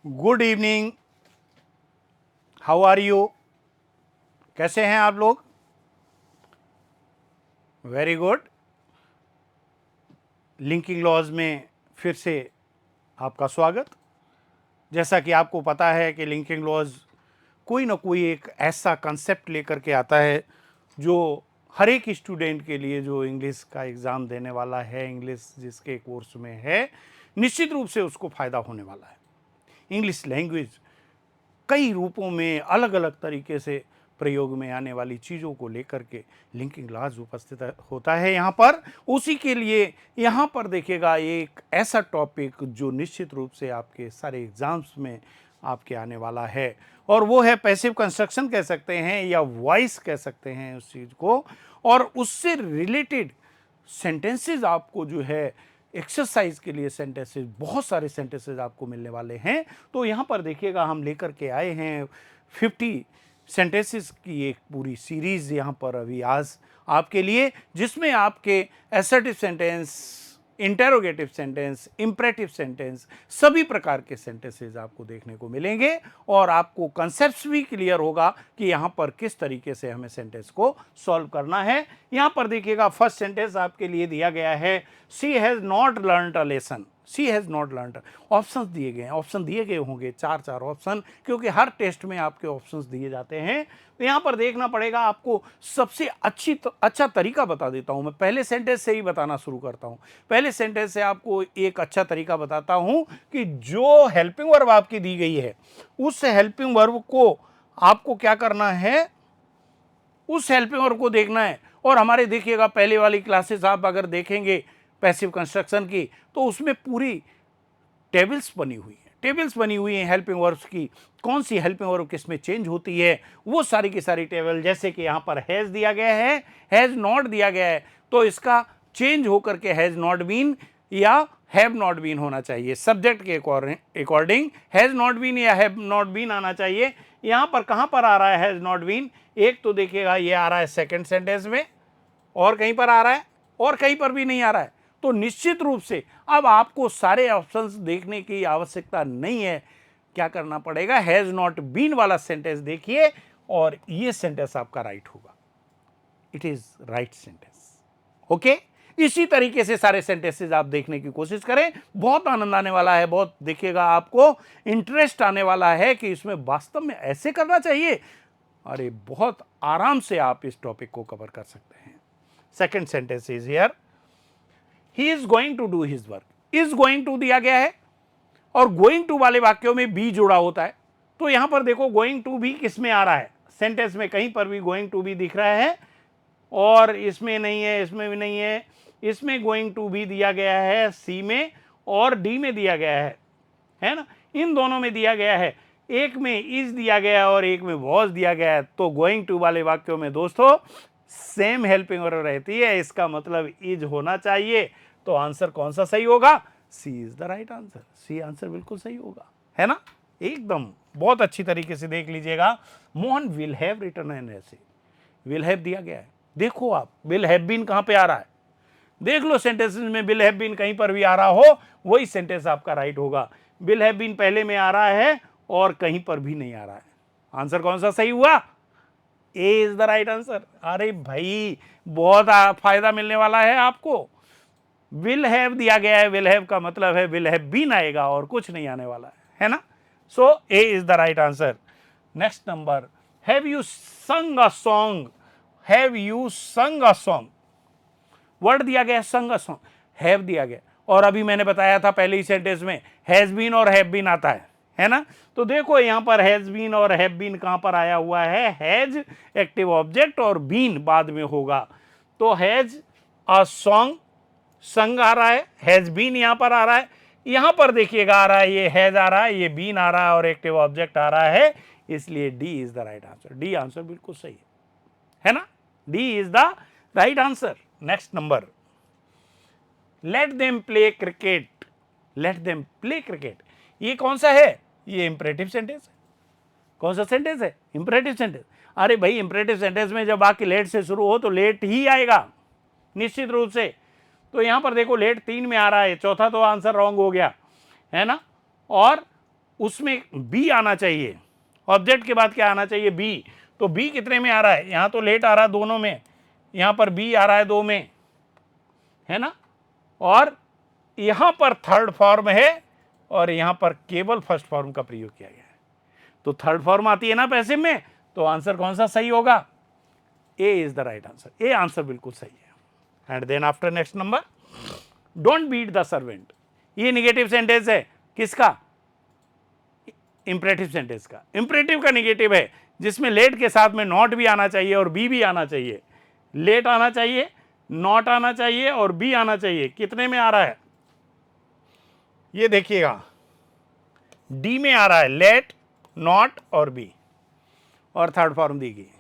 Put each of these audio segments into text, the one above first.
Good evening. How are you? कैसे हैं आप लोग? Very good. लिंकिंग लॉज में फिर से आपका स्वागत। जैसा कि आपको पता है कि लिंकिंग लॉज कोई ना कोई एक ऐसा कंसेप्ट लेकर के आता है जो हर एक स्टूडेंट के लिए जो इंग्लिश का एग्ज़ाम देने वाला है, इंग्लिश जिसके कोर्स में है, निश्चित रूप से उसको फ़ायदा होने वाला है। इंग्लिश लैंग्वेज कई रूपों में अलग अलग तरीके से प्रयोग में आने वाली चीज़ों को लेकर के लिंकिंग लॉज उपस्थित होता है यहाँ पर। उसी के लिए यहाँ पर देखिएगा एक ऐसा टॉपिक जो निश्चित रूप से आपके सारे एग्जाम्स में आपके आने वाला है, और वो है पैसिव कंस्ट्रक्शन कह सकते हैं या वॉइस कह सकते हैं उस चीज़ को, और उससे रिलेटेड सेंटेंसेस आपको जो है एक्सरसाइज के लिए सेंटेंसेस, बहुत सारे सेंटेंसेस आपको मिलने वाले हैं। तो यहाँ पर देखिएगा हम लेकर के आए हैं 50 सेंटेंसेस की एक पूरी सीरीज यहाँ पर अभी आज आपके लिए, जिसमें आपके assertive sentence, interrogative sentence, imperative sentence, सभी प्रकार के सेंटेंसेस आपको देखने को मिलेंगे और आपको कंसेप्ट्स भी क्लियर होगा कि यहाँ पर किस तरीके से हमें सेंटेंस को सॉल्व करना है। यहाँ पर देखिएगा फर्स्ट सेंटेंस आपके लिए दिया गया है, C has not learned a lesson. C has not learned. Options दिए गए हैं, ऑप्शन दिए गए होंगे चार ऑप्शन, क्योंकि हर टेस्ट में आपके ऑप्शंस दिए जाते हैं। तो यहाँ पर देखना पड़ेगा आपको। सबसे अच्छा तरीका बता देता हूँ मैं, पहले सेंटेंस से ही बताना शुरू करता हूँ। पहले सेंटेंस से आपको एक अच्छा तरीका बताता हूँ कि जो हेल्पिंग वर्ब आपकी दी गई है, उस हेल्पिंग वर्ब को आपको क्या करना है, उस हेल्पिंग वर्ब को देखना है। और हमारे देखिएगा पहले वाली क्लासेस आप अगर देखेंगे पैसिव कंस्ट्रक्शन की, तो उसमें पूरी टेबल्स बनी हुई हैं हेल्पिंग वर्ब्स की। कौन सी हेल्पिंग वर्ब किस में चेंज होती है, वो सारी की सारी टेबल। जैसे कि यहाँ पर हैज़ दिया गया है, हैज़ नॉट दिया गया है, तो इसका चेंज होकर के हैज़ नॉट बीन या हैव नॉट बीन होना चाहिए। सब्जेक्ट के अकॉर्डिंग हैज़ नॉट बीन या हैव नॉट बीन आना चाहिए। यहाँ पर कहाँ पर आ रहा है हैज़ नॉट बीन? एक तो देखिएगा ये आ रहा है सेकेंड सेंटेंस में, और कहीं पर आ रहा है, और कहीं पर भी नहीं आ रहा है। तो निश्चित रूप से अब आपको सारे ऑप्शंस देखने की आवश्यकता नहीं है। क्या करना पड़ेगा, हैज नॉट बीन वाला सेंटेंस देखिए और ये सेंटेंस आपका राइट होगा। It is right sentence. Okay, इसी तरीके से सारे सेंटेंसेस आप देखने की कोशिश करें। बहुत आनंद आने वाला है, बहुत देखिएगा आपको इंटरेस्ट आने वाला है कि इसमें वास्तव में ऐसे करना चाहिए। अरे बहुत आराम से आप इस टॉपिक को कवर कर सकते हैं। Second sentence is here, he is going to do his work. Is going to दिया गया है और गोइंग टू वाले वाक्यों में बी जुड़ा होता है। तो यहां पर देखो गोइंग टू भी किस में आ रहा है, सेंटेंस में कहीं पर भी गोइंग टू भी दिख रहा है, और इसमें नहीं है, इसमें भी नहीं है। इसमें गोइंग टू भी दिया गया है सी में, और डी में दिया गया है ना, इन दोनों में दिया गया है। एक में इज दिया गया है और एक में वॉज दिया गया है। तो गोइंग टू वाले वाक्यों में दोस्तों सेम हेल्पिंग वर्ब रहती है, इसका मतलब इज होना चाहिए। तो आंसर कौन सा सही होगा? C is the right answer. C answer बिल्कुल सही होगा, है ना। एकदम बहुत अच्छी तरीके से देख लीजिएगा। Mohan will have written an essay, will have दिया गया है। देखो आप विल हैव बीन कहां पे आ रहा है, देख लो सेंटेंसेस में विल हैव बीन कहीं पर भी आ रहा हो, वही सेंटेंस आपका राइट होगा। विल हैव बीन पहले में आ रहा है और कहीं पर भी नहीं आ रहा है। आंसर कौन सा सही हुआ? ए इज द राइट आंसर। अरे भाई बहुत फायदा मिलने वाला है आपको। विल हैव दिया गया है, विल हैव का मतलब है विल हैव बीन आएगा और कुछ नहीं आने वाला है ना। So A is the right answer. Next number, have you sung a song. Have you sung a song, word दिया गया संग अ सॉन्ग, हैव दिया गया, और अभी मैंने बताया था पहले ही सेंटेंस में हैज बीन और हैव बीन आता है ना। तो देखो यहां पर हैज बीन और हैव बीन कहां पर आया हुआ है, हैज एक्टिव ऑब्जेक्ट और बीन बाद में होगा। तो हैज अ सॉन्ग, संग आ रहा है, हैज बीन यहां पर आ रहा है, यहां पर देखिएगा आ रहा है ये हैज आ रहा है, ये बीन आ रहा है और एक्टिव ऑब्जेक्ट आ रहा है, इसलिए D is the right answer. D answer बिल्कुल सही है ना। D is the right answer. Next number, let them play cricket. Let them play cricket, ये कौन सा है? ये इंपरेटिव सेंटेंस है। कौन सा सेंटेंस है? Imperative sentence. अरे भाई इंपरेटिव सेंटेंस में जब बाकी लेट से शुरू हो तो लेट ही आएगा निश्चित रूप से। तो यहां पर देखो लेट 3 में आ रहा है, चौथा तो आंसर रॉन्ग हो गया है ना। और उसमें बी आना चाहिए, ऑब्जेक्ट के बाद क्या आना चाहिए, बी। तो बी कितने में आ रहा है, यहां तो लेट आ रहा है दोनों में, यहां पर बी आ रहा है 2 में, है ना, और यहां पर थर्ड फॉर्म है और यहां पर केवल फर्स्ट फॉर्म का प्रयोग किया गया है। तो थर्ड फॉर्म आती है ना पैसिव में, तो आंसर कौन सा सही होगा, A is the right answer, A answer बिल्कुल सही है। And then after next number, don't beat the servant, ये निगेटिव सेंटेंस है किसका, इंपरेटिव सेंटेंस का। इंपरेटिव का निगेटिव है जिसमें लेट के साथ में नॉट भी आना चाहिए और बी भी आना चाहिए, लेट आना चाहिए, नॉट आना चाहिए और बी आना चाहिए। कितने में आ रहा है, ये देखिएगा डी में आ रहा है, लेट, नॉट और बी, और थर्ड फॉर्म दी गई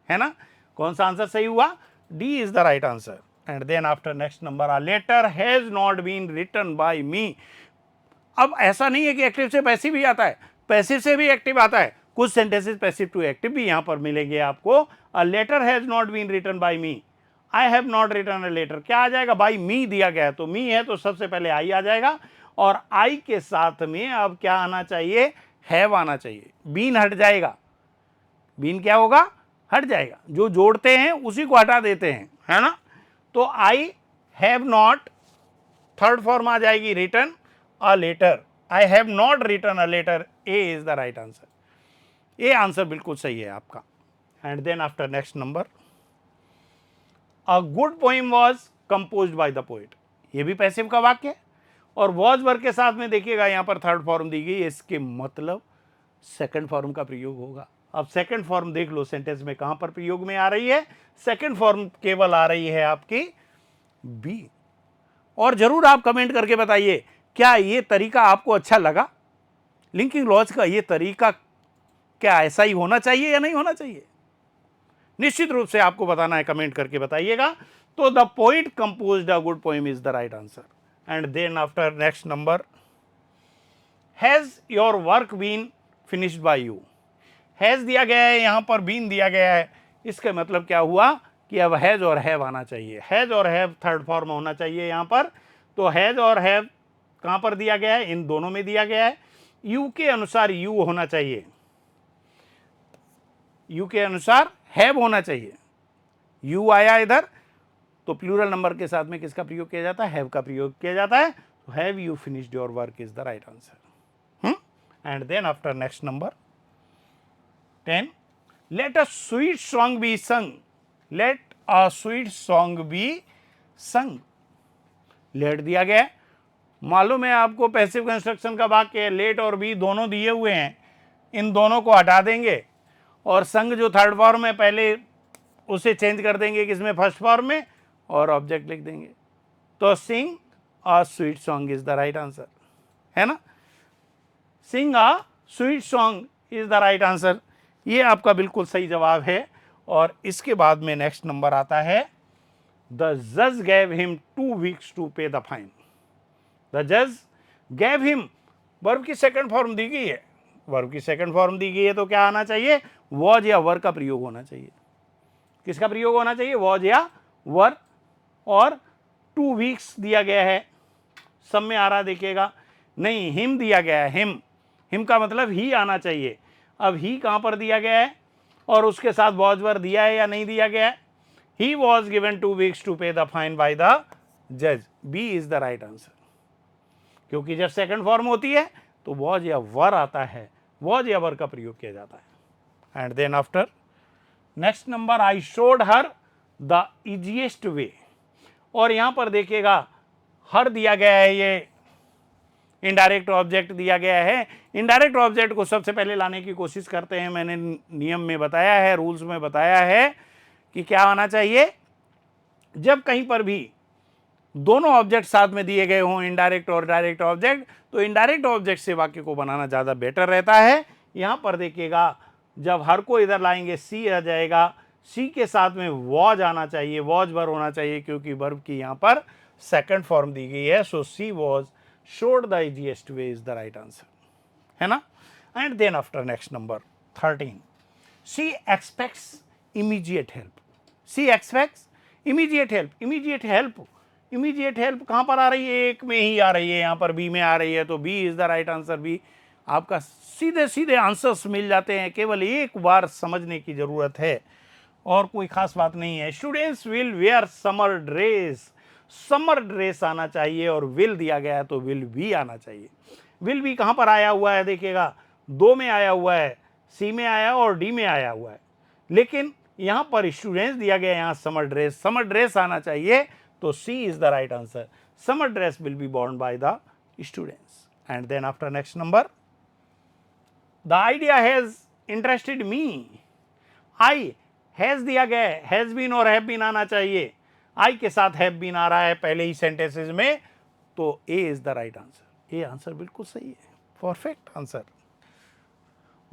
है ना। कौन सा आंसर सही हुआ, D is the right answer. And then after next number, a letter has not been written by me. अब ऐसा नहीं है कि एक्टिव से पैसिव भी आता है, पैसिव से भी एक्टिव आता है, कुछ सेंटेंसेस पैसिव टू एक्टिव भी यहां पर मिलेंगे आपको। A letter has not been written by me, I have not written a letter, क्या आ जाएगा, बाय मी दिया गया है तो मी है तो सबसे पहले आई आ जाएगा, और आई के साथ में अब क्या आना चाहिए, हैव आना चाहिए, बीन हट जाएगा, बीन क्या होगा, हट जाएगा, जो जोड़ते हैं उसी को हटा देते हैं, है ना। तो I have not, third form आ जाएगी written a letter, I have not written a letter, A is the right answer, A answer बिल्कुल सही है आपका। And then after next number, a good poem was composed by the poet, ये भी passive का वाक्य है, और वॉज वर्ग के साथ में देखिएगा यहां पर थर्ड फॉर्म दी गई है, इसके मतलब सेकंड फॉर्म का प्रयोग होगा। अब सेकंड फॉर्म देख लो सेंटेंस में कहां पर प्रयोग में आ रही है, सेकंड फॉर्म केवल आ रही है आपकी बी। और जरूर आप कमेंट करके बताइए क्या ये तरीका आपको अच्छा लगा, लिंकिंग लॉज का ये तरीका क्या ऐसा ही होना चाहिए या नहीं होना चाहिए, निश्चित रूप से आपको बताना है, कमेंट करके बताइएगा। तो the poet composed a good poem is the right answer. And then after next number, has your work been finished by you, has दिया गया है, यहां पर बीन दिया गया है, इसका मतलब क्या हुआ कि अब हैज और हैव आना चाहिए, हैज और हैव थर्ड फॉर्म होना चाहिए यहां पर। तो हैज और हैव कहां पर दिया गया है, इन दोनों में दिया गया है, यू के अनुसार यू होना चाहिए, यू के अनुसार हैव होना चाहिए, यू आया इधर तो प्लूरल नंबर के साथ में किसका प्रयोग किया जाता है, हैव का प्रयोग किया जाता है। तो have you finished your work is the right answer. And then after next number 10, let a sweet song be sung, let a sweet song be sung, let दिया गया है, मालूम है आपको पैसिव कंस्ट्रक्शन का वाक्य है, लेट और बी दोनों दिए हुए हैं, इन दोनों को हटा देंगे और संग जो थर्ड फॉर्म है पहले उसे चेंज कर देंगे किसमें, फर्स्ट फॉर्म में, और ऑब्जेक्ट लिख देंगे। तो sing a sweet song is the right answer, है ना, sing a sweet song is the right answer, ये आपका बिल्कुल सही जवाब है। और इसके बाद में नेक्स्ट नंबर आता है, द जज gave him 2 weeks to pay the fine, the जज गैव हिम, वर्ब की सेकंड फॉर्म दी गई है, वर्ब की सेकंड फॉर्म दी गई है तो क्या आना चाहिए, वॉज या वर का प्रयोग होना चाहिए, किसका प्रयोग होना चाहिए, वॉज या वर, और 2 वीक्स दिया गया है, सब में आ रहा देखिएगा, नहीं हिम दिया गया है, हिम का मतलब ही आना चाहिए। अब ही कहां पर दिया गया है और उसके साथ वॉज वर दिया है या नहीं दिया गया है, he was given 2 weeks to pay the fine by the जज, B is the right answer, क्योंकि जब सेकंड फॉर्म होती है तो वॉज या वर आता है, वॉज या वर का प्रयोग किया जाता है। And then after next number, I showed her the easiest way, और यहां पर देखिएगा हर दिया गया है, ये इनडायरेक्ट ऑब्जेक्ट दिया गया है, इनडायरेक्ट ऑब्जेक्ट को सबसे पहले लाने की कोशिश करते हैं, मैंने नियम में बताया है, रूल्स में बताया है कि क्या आना चाहिए, जब कहीं पर भी दोनों ऑब्जेक्ट साथ में दिए गए हों, इनडायरेक्ट और डायरेक्ट ऑब्जेक्ट, तो इनडायरेक्ट ऑब्जेक्ट से वाक्य को बनाना ज़्यादा बेटर रहता है। यहां पर देखिएगा जब हर को इधर लाएंगे सी आ जाएगा, सी के साथ में वॉज आना चाहिए, वॉज वर्ब होना चाहिए, क्योंकि वर्ब की यहां पर सेकंड फॉर्म दी गई है। So C was showed the easiest way is the right answer, है ना। And then after next number 13, she expects immediate help, she expects immediate help, immediate help, immediate help कहां पर आ रही है, एक में ही आ रही है, यहां पर बी में आ रही है, तो B is the right answer, B आपका सीधे सीधे आंसर्स मिल जाते हैं, केवल एक बार समझने की जरूरत है और कोई खास बात नहीं है। Students will where summer dress, summer dress आना चाहिए और विल दिया गया है तो विल भी आना चाहिए। विल भी कहां पर आया हुआ है देखिएगा, 2 में आया हुआ है, सी में आया और डी में आया हुआ है, लेकिन यहां पर स्टूडेंट्स दिया गया है, यहां समर ड्रेस आना चाहिए तो C is the right answer. Summer dress will be worn by the students. And then after next number, the idea has interested me, I has दिया गया है, हैज बीन और हैव बीन आना चाहिए, आई के साथ हैव बीन आ रहा है पहले ही सेंटेंसेस में, तो A is the right answer. A answer बिल्कुल सही है, perfect answer.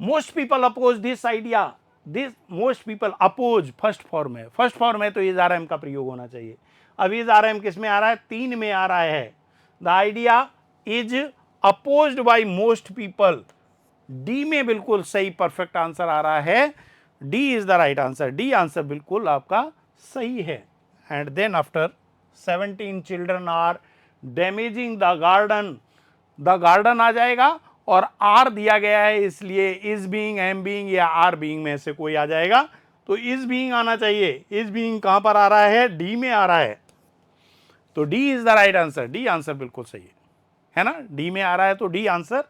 Most people oppose this idea, this most people oppose first form है, फर्स्ट फॉर्म है तो इज आर एम का प्रयोग होना चाहिए। अब इज आर एम किस में आ रहा है, 3 में आ रहा है। The idea is opposed by most people, D में बिल्कुल सही परफेक्ट आंसर आ रहा है, D is the right answer, D answer बिल्कुल आपका सही है। And then after 17 children are damaging the garden, the garden आ जाएगा और आर दिया गया है इसलिए इज बीइंग, एम बीइंग या आर बीइंग में से कोई आ जाएगा, तो इज बीइंग आना चाहिए। इज बीइंग कहां पर आ रहा है, डी में आ रहा है, तो D is the right answer, D answer बिल्कुल सही है ना, डी में आ रहा है तो डी आंसर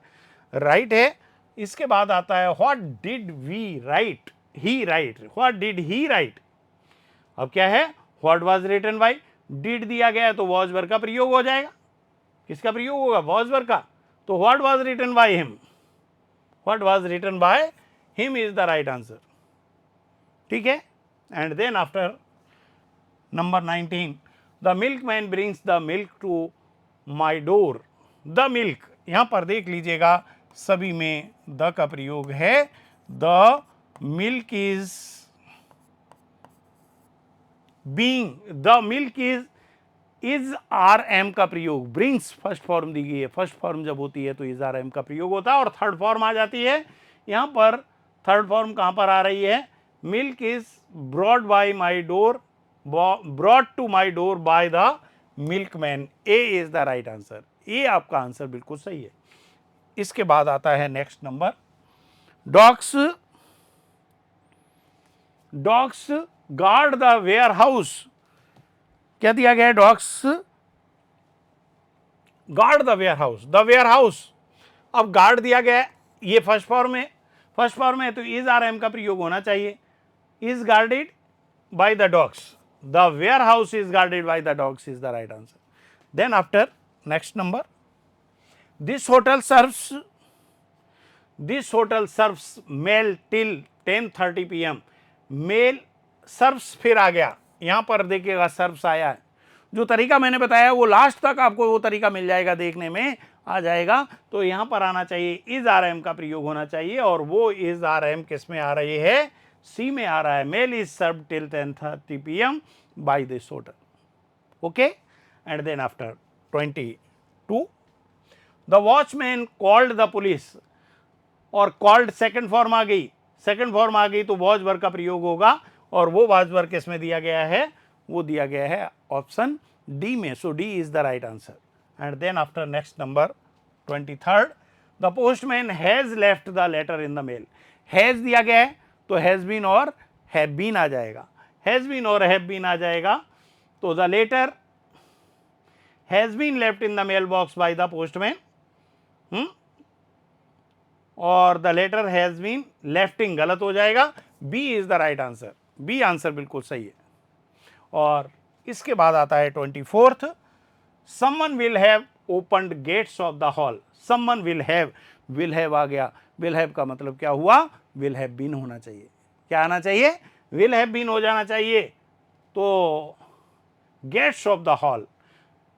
राइट है। इसके बाद आता है what did we write, he write, what did he write. अब क्या है, what was written by, did दिया गया है तो वॉज वर्ब का प्रयोग हो जाएगा। किसका प्रयोग होगा, वॉज वर्ब का, तो what was written by him, what was written by him is the right answer, ठीक है। And then after number 19, the milkman brings the milk to my door, the milk, यहां पर देख लीजिएगा सभी में द का प्रयोग है, the milk is being, the milk is are am का प्रयोग, ब्रिंग्स फर्स्ट फॉर्म दी गई है, फर्स्ट फॉर्म जब होती है तो इज आर एम का प्रयोग होता है और थर्ड फॉर्म आ जाती है। यहां पर थर्ड फॉर्म कहां पर आ रही है, milk is brought by my door, brought to my door by the milkman, A is the right answer, A आपका आंसर बिल्कुल सही है। इसके बाद आता है next number, dogs, dogs guard the warehouse, क्या दिया गया है, dogs guard the warehouse, the warehouse, अब गार्ड दिया गया है, ये फर्स्ट फॉर्म है, फर्स्ट फॉर्म है तो इज आर एम का प्रयोग होना चाहिए, is guarded by the dogs, the warehouse is guarded by the dogs is the right answer. Then after next number, this hotel serves, this hotel serves meal till 10:30 PM, meal serves फिर आ गया, यहां पर देखिएगा serves आया है, जो तरीका मैंने बताया वो लास्ट तक आपको वो तरीका मिल जाएगा, देखने में आ जाएगा, तो यहां पर आना चाहिए इज आर एम का प्रयोग होना चाहिए और वो इज आर एम किस में आ रही है, सी में आ रहा है, meal is serve till 10:30 PM by this hotel, okay. And then after 22, the watchman called the police, और कॉल्ड सेकंड फॉर्म आ गई, सेकंड फॉर्म आ गई तो वॉज वर्ब का प्रयोग होगा और वो वॉज वर्ब किसमें दिया गया है, वो दिया गया है ऑप्शन डी में, so D is the right answer. And then after next number 23rd, the postman has left the letter in the mail, has दिया गया है तो हैज बीन और हैव बीन आ जाएगा, हैज बीन और हैव बीन आ जाएगा, तो the letter has been left in the mail box by the postman, और the letter has been lefting गलत हो जाएगा, B is the right answer, B answer बिल्कुल सही है। और इसके बाद आता है 24th, someone will have opened gates of the hall, someone will have आ गया, विल हैव का मतलब क्या हुआ, विल हैव बीन होना चाहिए, क्या आना चाहिए, विल हैव बीन हो जाना चाहिए, तो gates of the hall,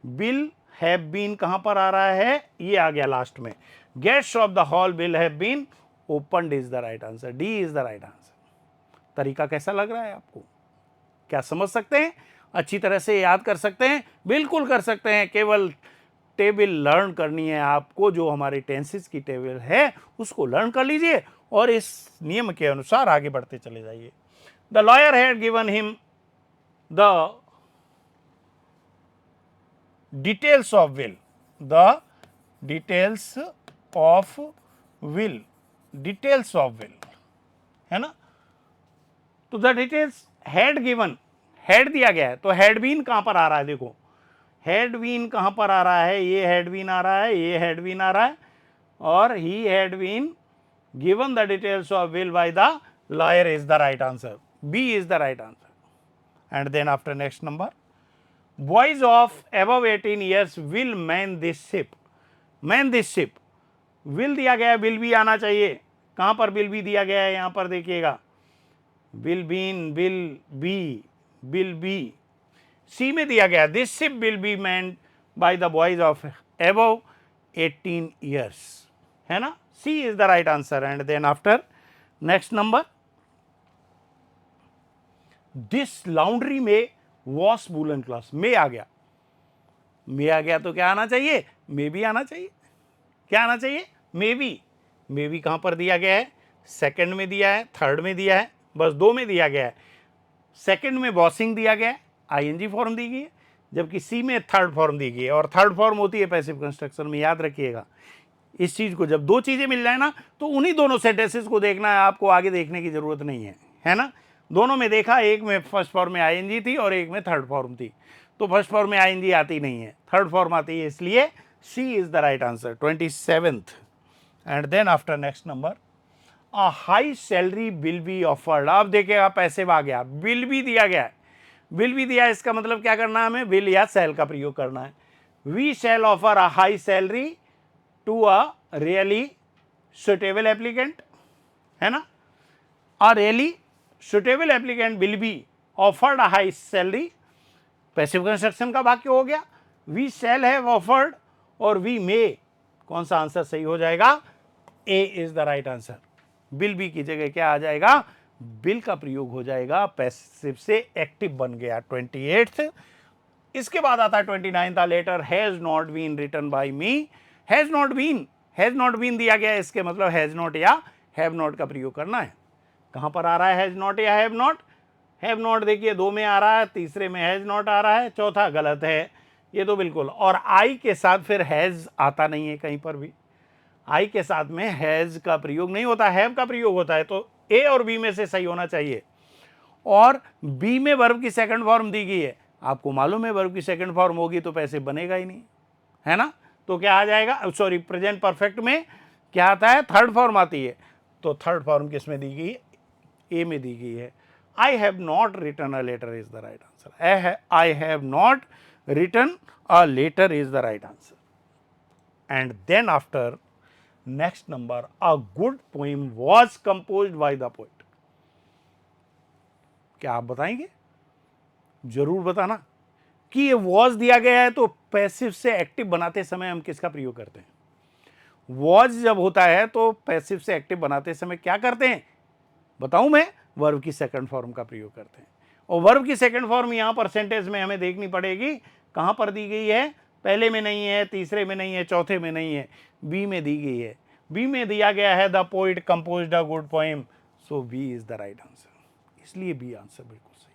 will have been कहां पर आ रहा है, ये आ गया लास्ट में, gates of the hall will have been opened is the right answer, D is the right answer. तरीका कैसा लग रहा है आपको, क्या समझ सकते हैं, अच्छी तरह से याद कर सकते हैं, बिल्कुल कर सकते हैं, केवल टेबल लर्न करनी है आपको, जो हमारी टेंसेस की टेबल है उसको लर्न कर लीजिए और इस नियम के अनुसार आगे बढ़ते चले जाइए। The lawyer had given him the details of will, the details of will, details of will, है ना। तो the details had given, had दिया गया है तो हैड बीन कहां पर आ रहा है, देखो हैड बीन कहां पर आ रहा है, ये हैड बीन आ रहा है, ये हैड बीन आ रहा है, और he had been given the details of will by the lawyer is the right answer, B is the right answer. And then after next number, boys of above 18 years will man this ship, man this ship, will दिया गया है, will भी आना चाहिए, कहां पर will भी दिया गया है, यहां पर देखिएगा will been, will be, C में दिया गया this ship will be manned by the boys of above 18 years, है ना, C is the right answer. And then after next number, this laundry में वॉश वूलन क्लॉथ, में आ गया, में आ गया तो क्या आना चाहिए, मे भी आना चाहिए, क्या आना चाहिए, मे भी कहां पर दिया गया है, सेकंड में दिया है, थर्ड में दिया है, बस दो में दिया गया है, सेकंड में वॉशिंग दिया गया है, आईएनजी फॉर्म दी गई है, जबकि सी में थर्ड फॉर्म दी गई है, और थर्ड फॉर्म होती है पैसिव कंस्ट्रक्शन में, याद रखिएगा इस चीज को, जब दो चीजें मिल जाए ना तो उन्हीं दोनों सेंटेंसेस को देखना है, आपको आगे देखने की जरूरत नहीं है, है ना। दोनों में देखा, एक में फर्स्ट फॉर्म में आईएनजी थी और एक में थर्ड फॉर्म थी, तो फर्स्ट फॉर्म में आईएनजी आती नहीं है, थर्ड फॉर्म आती है, इसलिए C is the right answer, 27th। And then after next number, a high salary will be offered, अब देखिएगा पैसिव आ गया, विल भी दिया गया है, विल भी दिया है, इसका मतलब क्या करना है, हमें विल या शैल का प्रयोग करना है, we shall offer a high salary to a really suitable applicant, है ना, a really suitable applicant will be offered a high salary, passive construction का वाक्य हो गया, वी शैल हैव ऑफर्ड और वी मे, कौन सा आंसर सही हो जाएगा, A is the right answer, will be की जगह क्या आ जाएगा, विल का प्रयोग हो जाएगा, पैसिव से एक्टिव बन गया, 28th। इसके बाद आता है 29th, letter has not been written by me, has not been दिया गया है, इसके मतलब हैज नॉट या हैव नॉट का प्रयोग करना है, कहां पर आ रहा है हैज नॉट या हैव नॉट देखिए दो में आ रहा है, तीसरे में हैज नॉट आ रहा है, चौथा गलत है ये तो बिल्कुल, और आई के साथ फिर हैज आता नहीं है कहीं पर भी, आई के साथ में हैज का प्रयोग नहीं होता, हैव का प्रयोग होता है, तो ए और बी में से सही होना चाहिए, और बी में वर्ब की सेकंड फॉर्म दी गई है, आपको मालूम है वर्ब की सेकंड फॉर्म होगी तो पैसे बनेगा ही नहीं, है ना, तो क्या आ जाएगा, सॉरी प्रेजेंट परफेक्ट में क्या आता है, थर्ड फॉर्म आती है, तो थर्ड फॉर्म किस में दी गई है, ए में दी गई है, I have not written a letter is the right answer, I have not written a letter is the right answer. And then after next number, a good poem was composed by the poet, क्या आप बताएंगे, जरूर बताना कि ये was दिया गया है तो पैसिव से एक्टिव बनाते समय हम किसका प्रयोग करते हैं, वॉज जब होता है तो पैसिव से एक्टिव बनाते समय क्या करते हैं, बताऊं मैं, वर्ब की सेकंड फॉर्म का प्रयोग करते हैं, और वर्ब की सेकंड फॉर्म यहां पर सेंटेंस में हमें देखनी पड़ेगी, कहां पर दी गई है, पहले में नहीं है, तीसरे में नहीं है, चौथे में नहीं है, बी में दी गई है, बी में दिया गया है the poet composed a good poem, so B is the right answer, इसलिए बी आंसर बिल्कुल सही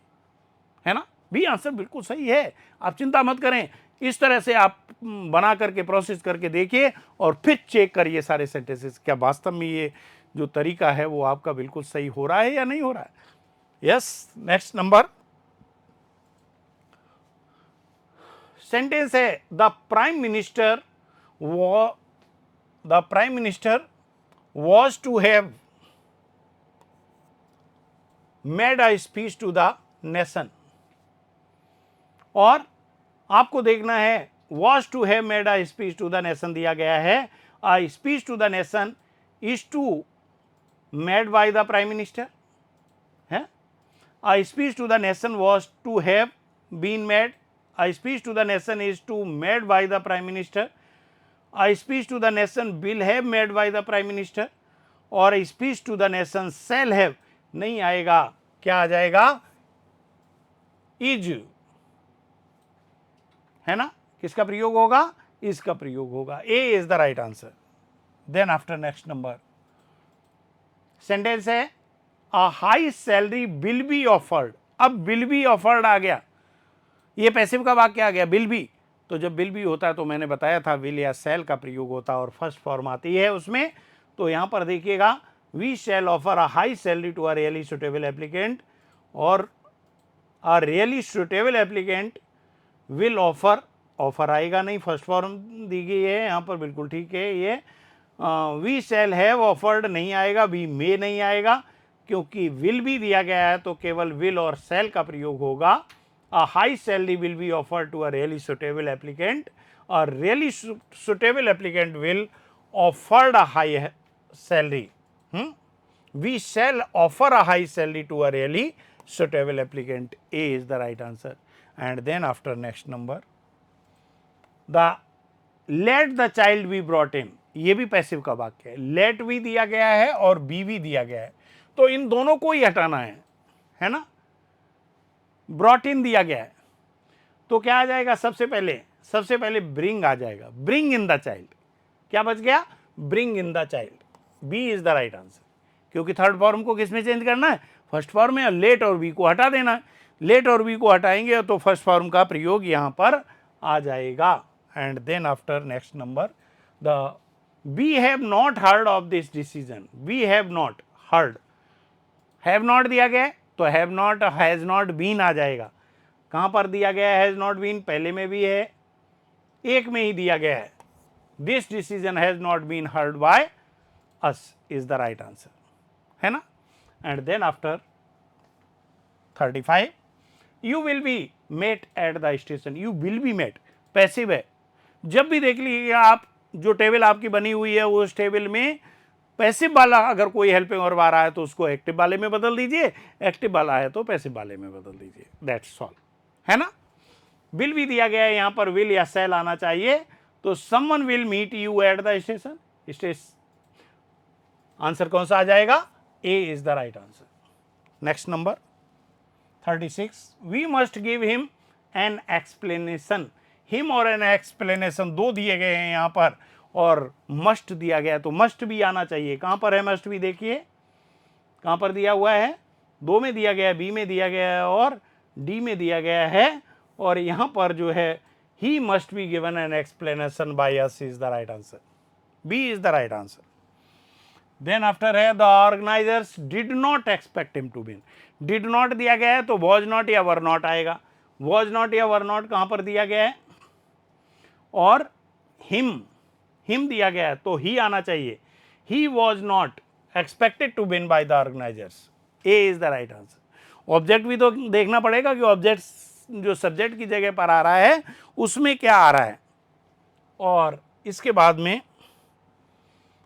है ना, बी आंसर बिल्कुल सही है, आप चिंता मत करें, इस तरह से आप बना करके प्रोसेस करके देखिए और फिर चेक करिए सारे सेंटेंसेस, क्या वास्तव में ये जो तरीका है वो आपका बिल्कुल सही हो रहा है या नहीं हो रहा है। यस, नेक्स्ट नंबर सेंटेंस है, the prime minister was to have made a speech to the nation, और आपको देखना है was to have made a speech to the nation दिया गया है, a speech to the nation is to made by the prime minister, है, a speech to the nation was to have been made, a speech to the nation is to made by the prime minister, a speech to the nation will have made by the prime minister, और a speech to the nation shall have नहीं आएगा, क्या आ जाएगा, is, है ना, किसका प्रयोग होगा, इसका प्रयोग होगा, A is the right answer. Then after next number sentence है, a high salary will be offered, अब विल बी ऑफर्ड आ गया, ये पैसिव का वाक्य आ गया, विल बी, तो जब विल बी होता है तो मैंने बताया था विल या सेल का प्रयोग होता है और फर्स्ट फॉर्म आती है उसमें, तो यहाँ पर देखिएगा we shall offer a high salary to a really suitable applicant, और a really suitable applicant will offer, offer आएगा नहीं, फर्स्ट फॉर्म दी गई है यहाँ पर, बिल्कुल ठीक है। ये वी शैल हैव ऑफर्ड नहीं आएगा, वी मे नहीं आएगा, क्योंकि विल भी दिया गया है तो केवल विल और शैल का प्रयोग होगा। A high salary will be offered to a really suitable applicant, और really suitable applicant will offered a high salary. We shall offer a high salary to a really suitable applicant. A is the right answer. And then after next number, the let the child be brought in, ये भी passive का वाक्य है। let भी दिया गया है और be भी दिया गया है, तो इन दोनों को ही हटाना है ना। brought in दिया गया है तो क्या आ जाएगा, सबसे पहले bring आ जाएगा, bring in the child। क्या बच गया, bring in the child। B is the right answer, क्योंकि थर्ड फॉर्म को किसमें चेंज करना है, फर्स्ट फॉर्म में। लेट और बी को हटा देना है, लेट और बी को हटाएंगे तो फर्स्ट फॉर्म का प्रयोग यहां पर आ जाएगा। And then after next number, the we have not heard of this decision, we have not heard, have not दिया गया तो have not, has not been आ जाएगा। कहां पर दिया गया है हैज नॉट बीन, पहले में भी है, एक में ही दिया गया है। This decision has not been heard by us is the right answer, है ना। And then after 35, you will be met at the station, you will be met passive है। जब भी देख लीजिए आप, जो टेबल आपकी बनी हुई है उस टेबल में पैसिव वाला अगर कोई हेल्पिंग वर्ब आ रहा है तो उसको एक्टिव वाले में बदल दीजिए, एक्टिव वाला है तो पैसिव वाले में बदल दीजिए, दैट्स ऑल, है ना। विल भी दिया गया है यहाँ पर, विल या शैल आना चाहिए, तो someone will meet you at the station, answer कौन सा आ जाएगा, A is the right answer. Next number 36, we must give him an explanation, him और an explanation दो दिए गए हैं यहाँ पर, और must दिया गया तो must भी आना चाहिए। कहाँ पर है must भी, देखिए कहाँ पर दिया हुआ है, दो में दिया गया है, B में दिया गया है और D में दिया गया है, और यहाँ पर जो है he must be given an explanation by us is the right answer, B is the right answer. Then after है the organisers did not expect him to win, did not दिया गया है तो वॉज नॉट या were not आएगा, was not या were not कहाँ पर दिया गया है, और हिम दिया गया है तो ही आना चाहिए, he was not expected to win by the organizers, A is the right answer. Object भी तो देखना पड़ेगा कि ऑब्जेक्ट जो सब्जेक्ट की जगह पर आ रहा है उसमें क्या आ रहा है। और इसके बाद में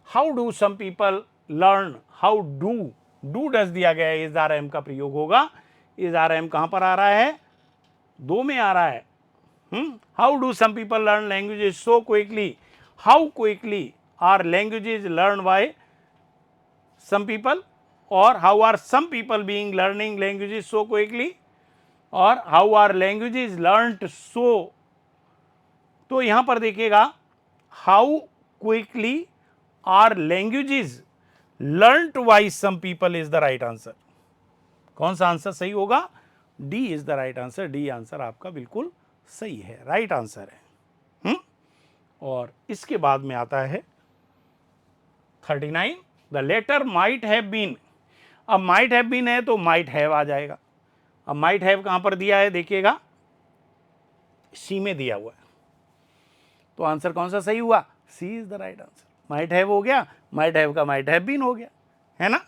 how do some people learn, how do does दिया गया है, इज आर एम का प्रयोग होगा। इज आर एम कहां पर आ रहा है, दो में आ रहा है। How do some people learn languages so quickly, how quickly are languages learn by some people, और how are some people being learning languages so quickly, और how are languages learned so. तो यहां पर देखिएगा how quickly are languages learned by some people is the right answer. कौन सा answer सही होगा, D is the right answer, D answer आपका बिल्कुल सही है, राइट आंसर है। और इसके बाद में आता है 39, the letter might have been. अब माइट हैव बीन है तो माइट हैव आ जाएगा। अब माइट हैव कहां पर दिया है, देखिएगा सी में दिया हुआ है, तो आंसर कौन सा सही हुआ, C is the right answer. Might have हो गया, माइट हैव का माइट हैव बीन हो गया, है ना।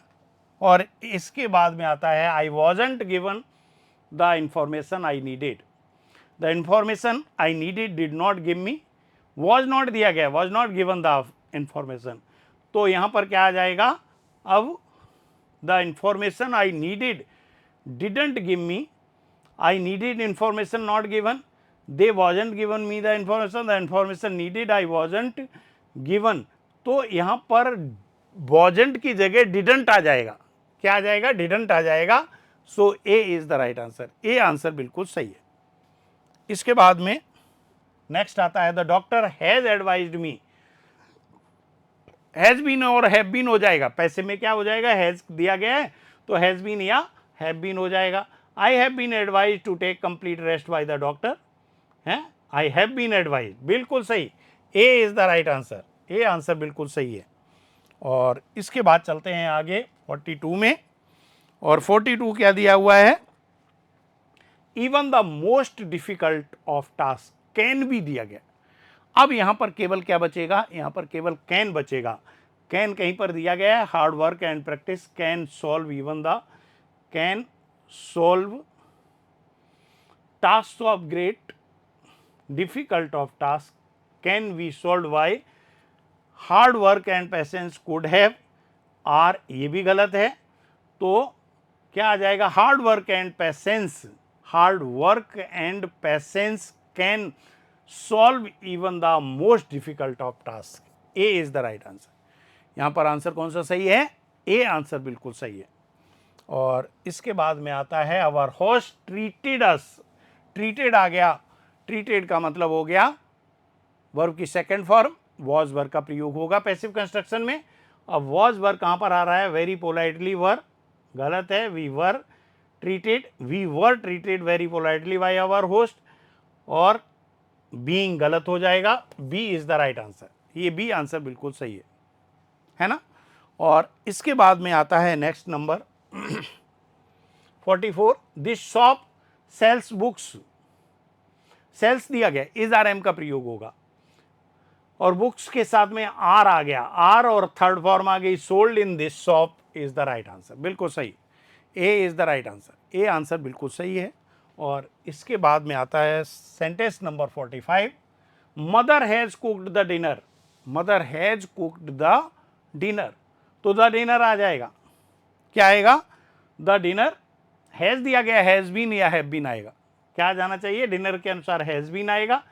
और इसके बाद में आता है आई wasn't given the information I needed, the information I needed did not give me, was not दिया गया, was not given the information, तो यहां पर क्या आ जाएगा, अब the information I needed didn't give me, I needed information not given, they wasn't given me the information needed I wasn't given, तो यहां पर वॉजंट की जगह डिडंट आ जाएगा, क्या आ जाएगा, डिडंट आ जाएगा। So A is the right answer, A answer बिल्कुल सही है। इसके बाद में नेक्स्ट आता है the doctor has advised me, has been और हैव बीन हो जाएगा, पैसे में क्या हो जाएगा, हैज दिया गया है तो हैज बीन या हैव बीन हो जाएगा। I have been advised to take complete rest by the doctor, है आई हैव बीन एडवाइज्ड, बिल्कुल सही, A is the right answer, A answer बिल्कुल सही है। और इसके बाद चलते हैं आगे 42 में, और 42 क्या दिया हुआ है, even the most difficult of task can भी दिया गया। अब यहां पर केवल क्या बचेगा, यहां पर केवल कैन बचेगा। कैन कहीं पर दिया गया है, hard work and practice can solve even the, can solve task of great difficult of task can be solve by hard work and patience could have, आर ये भी गलत है। तो क्या आ जाएगा, hard work and patience, hard work and patience can solve even the most difficult of task. A is the right answer. यहां पर आंसर कौन सा सही है, ए आंसर बिल्कुल सही है। और इसके बाद में आता है our host treated us, treated आ गया, ट्रीटेड का मतलब हो गया वर्ब की सेकंड फॉर्म, वॉज वर्ब का प्रयोग होगा पैसिव कंस्ट्रक्शन में। अब वॉज वर्ब कहां पर आ रहा है, वेरी पोलाइटली वर, गलत है, we were treated very politely by our host, और बीइंग गलत हो जाएगा, B is the right answer. ये बी आंसर बिल्कुल सही है ना। और इसके बाद में आता है next number 44, this shop sells books, sells दिया गया, इज आर एम का प्रयोग होगा, और बुक्स के साथ में आर आ गया, आर और थर्ड फॉर्म आ गई, sold in this shop is the right answer, बिल्कुल सही, A is the right answer, A answer बिल्कुल सही है। और इसके बाद में आता है sentence number 45, mother has cooked the dinner, mother has cooked the dinner, तो द डिनर आ जाएगा, क्या आएगा, द डिनर, हैज दिया गया, हैज बीन या हैव बीन आएगा, क्या जाना चाहिए, डिनर के अनुसार हैज बीन आएगा,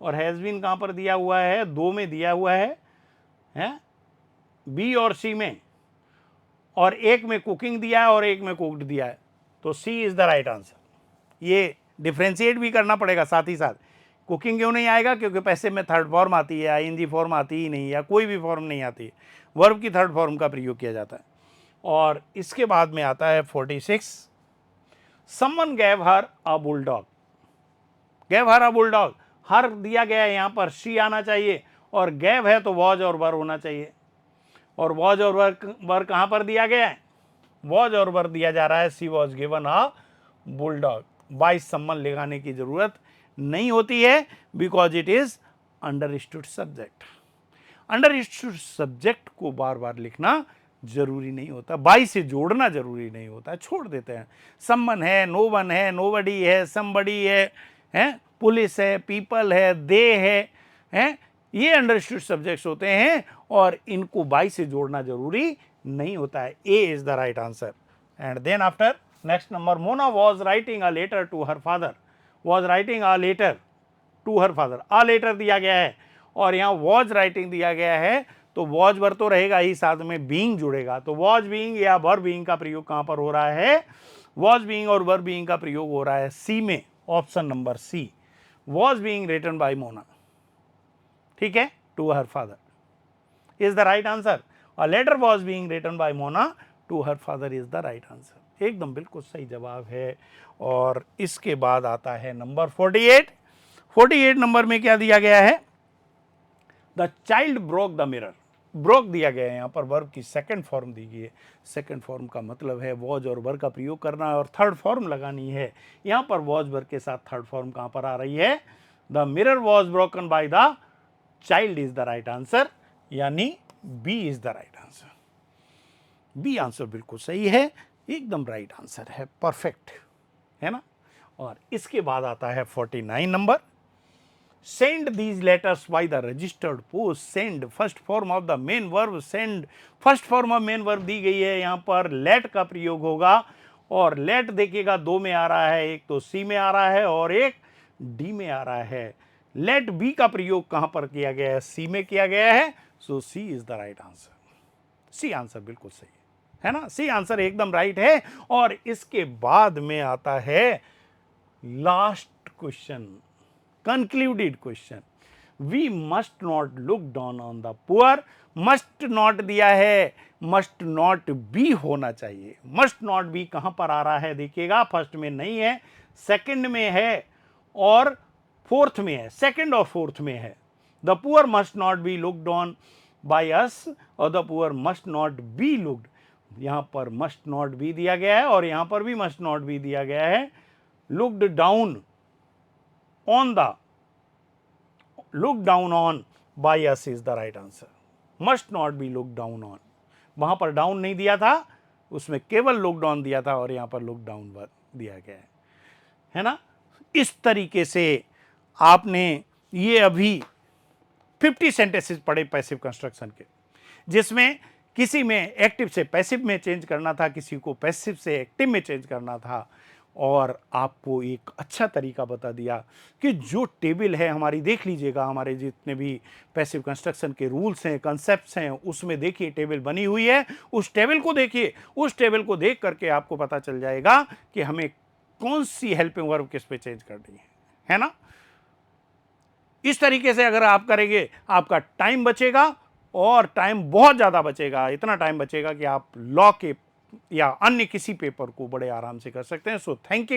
और हैज बीन कहां पर दिया हुआ है, दो में दिया हुआ है बी और सी में, और एक में कुकिंग दिया है और एक में कुक्ड दिया है, तो C is the right answer. ये डिफ्रेंशिएट भी करना पड़ेगा साथ ही साथ, कुकिंग क्यों नहीं आएगा, क्योंकि पैसिव में थर्ड फॉर्म आती है, आईएनजी फॉर्म आती ही नहीं, या कोई भी फॉर्म नहीं आती है, वर्ब की थर्ड फॉर्म का प्रयोग किया जाता है। और इसके बाद में आता है 46, समवन गैव हर अ बुलडॉग, गैव हर अ बुलडॉग, हर दिया गया है, यहां पर सी आना चाहिए, और गैव है तो वॉज और वर होना चाहिए, और वॉज और वर कहां पर दिया गया है, वॉज और वर दिया जा रहा है, she was given a bulldog, by someone लगाने की जरूरत नहीं होती है, because it is understood subject. Understood subject को बार बार लिखना जरूरी नहीं होता, बाई से जोड़ना जरूरी नहीं होता, छोड़ देते हैं, समवन है, नो वन है, नोबडी है, समबडी है, पुलिस है, पीपल है, दे है, ये अंडरस्टूड सब्जेक्ट्स होते हैं, और इनको बाई से जोड़ना जरूरी नहीं होता है, A is the right answer. And then after next number, Mona was writing a letter to her father, was writing a letter to her father, a letter दिया गया है और यहाँ वॉज राइटिंग दिया गया है, तो वॉज वर तो रहेगा ही, साथ में बीइंग जुड़ेगा, तो वॉज बीइंग या वर बीइंग का प्रयोग कहां पर हो रहा है, वॉज बीइंग और वर बीइंग का प्रयोग हो रहा है सी में, option number C, was being written by Mona, ठीक है, to her father is the right answer, a letter was being written by Mona to her father is the right answer, एकदम बिल्कुल सही जवाब है। और इसके बाद आता है नंबर 48, 48 नंबर में क्या दिया गया है, the child broke the mirror, broke दिया गया है, यहाँ पर वर्ब की सेकंड फॉर्म दी गई है, सेकंड फॉर्म का मतलब है वॉज और वर का प्रयोग करना और थर्ड फॉर्म लगानी है, यहाँ पर वॉज वर के साथ थर्ड फॉर्म कहां पर आ रही है, the mirror was broken by the child is the right answer, यानी B is the right answer, B answer बिल्कुल सही है, एकदम राइट आंसर है, परफेक्ट है ना। और इसके बाद आता है 49 number, send these letters by the registered post, send first form of the main verb, send first form of main verb दी गई है, यहां पर let का प्रयोग होगा, और let देखिएगा दो में आ रहा है, एक तो C में आ रहा है और एक D में आ रहा है, let B का प्रयोग कहां पर किया गया है, C में किया गया है, सो C is the right answer, C answer बिल्कुल सही है ना, C आंसर एकदम राइट है। और इसके बाद में आता है last question, concluded question, we must not look down on the poor, must not दिया है, must not be होना चाहिए, must not be कहां पर आ रहा है देखिएगा, फर्स्ट में नहीं है, सेकंड में है और फोर्थ में है, सेकंड और फोर्थ में है, the poor must not be looked on by us और the poor must not be looked. यहां पर मस्ट नॉट बी दिया गया है और यहां पर भी मस्ट नॉट बी दिया गया है। Looked down on the, look down on by us is the right answer. Must not B look down on, वहां पर डाउन नहीं दिया था, उसमें केवल लुक डाउन दिया था और यहां पर लुक डाउन दिया गया है ना। इस तरीके से आपने ये अभी 50 सेंटेंसेस पढ़े पैसिव कंस्ट्रक्शन के, जिसमें किसी में एक्टिव से पैसिव में चेंज करना था, किसी को पैसिव से एक्टिव में चेंज करना था, और आपको एक अच्छा तरीका बता दिया कि जो टेबल है हमारी, देख लीजिएगा हमारे जितने भी पैसिव कंस्ट्रक्शन के रूल्स हैं, कॉन्सेप्ट्स हैं, उसमें देखिए टेबल बनी हुई है, उस टेबल को देखिए, उस टेबल को देख करके आपको पता चल जाएगा कि हमें कौन सी हेल्पिंग वर्ब किस पे चेंज करनी है ना। इस तरीके से अगर आप करेंगे आपका टाइम बचेगा, और टाइम बहुत ज़्यादा बचेगा, इतना टाइम बचेगा कि आप लॉ के या अन्य किसी पेपर को बड़े आराम से कर सकते हैं। So thank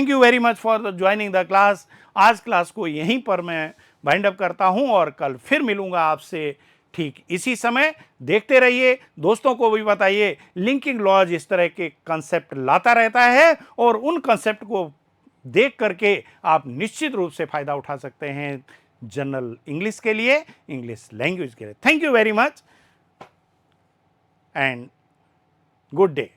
you very much for joining the class. आज क्लास को यहीं पर मैं वाइंड अप करता हूं और कल फिर मिलूंगा आपसे ठीक इसी समय। देखते रहिए, दोस्तों को भी बताइए, लिंकिंग लॉज इस तरह के कंसेप्ट लाता रहता है और उन कंसेप्ट को देख करके आप निश्चित रूप से फायदा उठा सकते हैं जनरल इंग्लिश के लिए, इंग्लिश लैंग्वेज के लिए। Thank you very much and good day.